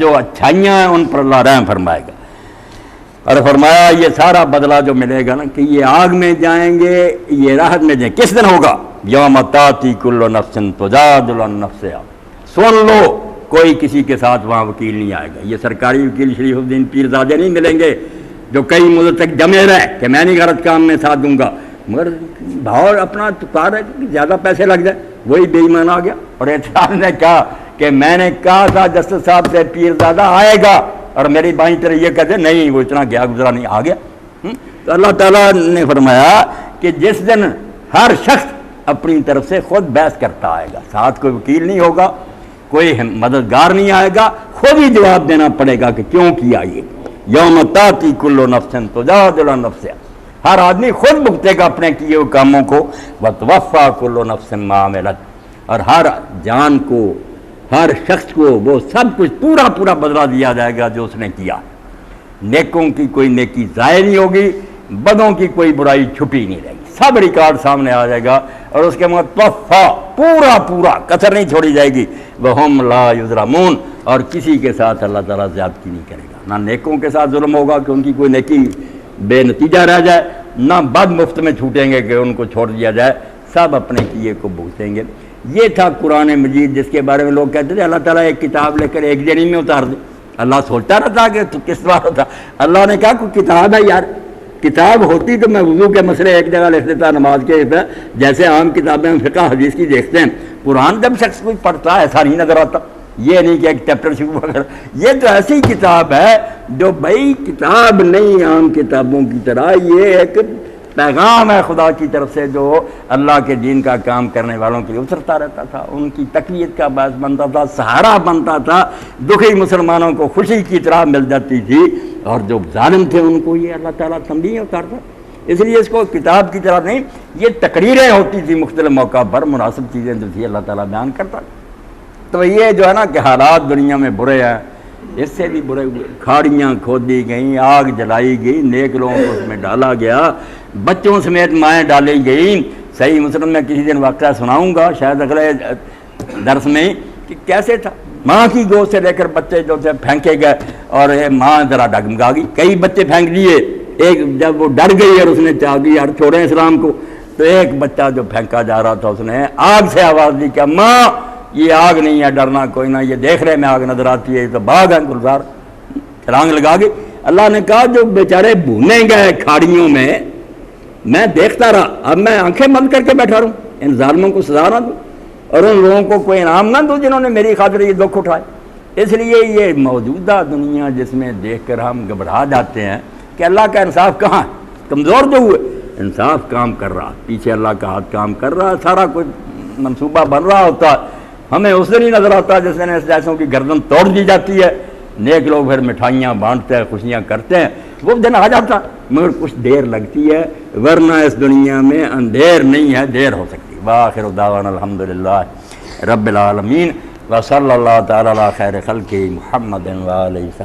جو اچھائیاں ہیں ان پر اللہ رحم فرمائے گا۔ اور فرمایا یہ سارا بدلہ جو ملے گا نا کہ یہ آگ میں جائیں گے، یہ راحت میں جائیں، کس دن ہوگا؟ یوم تاتی کل نفس تجادل عن نفسہا، سن لو کوئی کسی کے ساتھ وہاں وکیل نہیں آئے گا۔ یہ سرکاری وکیل شریف الدین پیرزادے نہیں ملیں گے جو کئی مدت تک جمے رہے کہ میں نہیں غلط کام میں ساتھ دوں گا، مگر بھاؤ اپنا کار ہے کہ زیادہ پیسے لگ جائے، وہی بے ایمان آ گیا۔ اور احتساب نے کہا کہ میں نے کہا تھا جسٹس صاحب سے پیرزادہ آئے گا، اور میری بائیں طرح یہ کہتے نہیں وہ اتنا گیا گزرا نہیں آ گیا۔ تو اللہ تعالیٰ نے فرمایا کہ جس دن ہر شخص اپنی طرف سے خود بحث کرتا آئے گا، ساتھ کوئی وکیل نہیں ہوگا، کوئی مددگار نہیں آئے گا، خود ہی جواب دینا پڑے گا کہ کیوں کیا یہ۔ یوم تاتی کل نفس تجادل عن نفسہا، ہر آدمی خود بھگتے گا اپنے کیے ہوئے کاموں کو۔ وتوفی کل نفس ما عملت، اور ہر جان کو، ہر شخص کو وہ سب کچھ پورا پورا بدلہ دیا جائے گا جو اس نے کیا۔ نیکوں کی کوئی نیکی ضائع نہیں ہوگی، بدوں کی کوئی برائی چھپی نہیں رہے گی، سب ریکارڈ سامنے آ جائے گا۔ اور اس کے متوفا، پورا پورا کسر نہیں چھوڑی جائے گی۔ وہم لا یظلمون، اور کسی کے ساتھ اللہ تعالیٰ زیادتی نہیں کرے گا، نہ نیکوں کے ساتھ ظلم ہوگا کہ ان کی کوئی نیکی بے نتیجہ رہ جائے، نہ بد مفت میں چھوٹیں گے کہ ان کو چھوڑ دیا جائے، سب اپنے کیے کو بھگتیں گے۔ یہ تھا قرآن مجید، جس کے بارے میں لوگ کہتے تھے اللہ تعالیٰ ایک کتاب لے کر ایک دن ہی میں اتار دے۔ اللہ سوچتا رہتا کہ تو کس طرح ہوتا، اللہ نے کہا کوئی کتاب ہے یار، کتاب ہوتی تو میں وضو کے مسئلے ایک جگہ لکھ دیتا، نماز کے لکھتا، جیسے عام کتابیں فقہ حدیث کی دیکھتے ہیں۔ قرآن جب شخص کوئی پڑھتا ہے ایسا نہیں نظر آتا، یہ نہیں کہ ایک چیپٹر شروع وغیرہ، یہ تو ایسی کتاب ہے جو بھائی کتاب نہیں عام کتابوں کی طرح، یہ ایک پیغام ہے خدا کی طرف سے جو اللہ کے دین کا کام کرنے والوں کے لیے اترتا رہتا تھا، ان کی تقویت کا باعث بنتا تھا، سہارا بنتا تھا، دکھی مسلمانوں کو خوشی کی طرح مل جاتی تھی، اور جو ظالم تھے ان کو یہ اللہ تعالیٰ تنبیہ اتارتا۔ اس لیے اس کو کتاب کی طرح نہیں، یہ تقریریں ہوتی تھی مختلف موقع پر، مناسب چیزیں جو تھی اللہ تعالیٰ بیان کرتا۔ تو یہ جو ہے نا کہ حالات دنیا میں برے ہیں، اس سے بھی برے ہوئے، کھاڑیاں کھودی گئیں، آگ جلائی گئی، نیک لوگوں کو اس میں ڈالا گیا، بچوں سمیت مائیں ڈالی گئیں۔ صحیح مسلم میں کسی دن واقعہ سناؤں گا شاید اگلے درس میں، کہ کیسے تھا ماں کی گود سے لے کر بچے جو تھے پھینکے گئے، اور ماں ذرا ڈگمگا گئی، کئی بچے پھینک دیے، ایک جب وہ ڈر گئی اور اس نے چاہ دی یار چھوڑیں اسلام کو، تو ایک بچہ جو پھینکا جا رہا تھا اس نے آگ سے آواز دی کہ ماں یہ آگ نہیں ہے، ڈرنا کوئی نہ، یہ دیکھ رہے میں آگ نظر آتی ہے، یہ تو باغ ہے گلزار، چھلانگ لگا گئی۔ اللہ نے کہا جو بیچارے بھونے گئے کھاڑیوں میں دیکھتا رہا، اب میں آنکھیں بند کر کے بیٹھا رہوں، ان ظالموں کو سزا نہ دوں اور ان لوگوں کو کوئی انعام نہ دوں جنہوں نے میری خاطر یہ دکھ اٹھائے۔ اس لیے یہ موجودہ دنیا جس میں دیکھ کر ہم گھبرا جاتے ہیں کہ اللہ کا انصاف کہاں ہے، کمزور جو ہوئے، انصاف کام کر رہا، پیچھے اللہ کا ہاتھ کام کر رہا، سارا کچھ منصوبہ بن رہا ہوتا، ہمیں اس دن ہی نظر آتا جس دن اس جیسوں کی گردن توڑ دی جاتی ہے، نیک لوگ پھر مٹھائیاں بانٹتے ہیں، خوشیاں کرتے ہیں، وہ دن آ جاتا، مگر کچھ دیر لگتی ہے، ورنہ اس دنیا میں اندھیر نہیں ہے، دیر ہو سکتی۔ وآخر دعوانا الحمدللہ رب العالمین، وصلی اللہ تعالی علی خیر خلقہ محمد وآلہ وسلم۔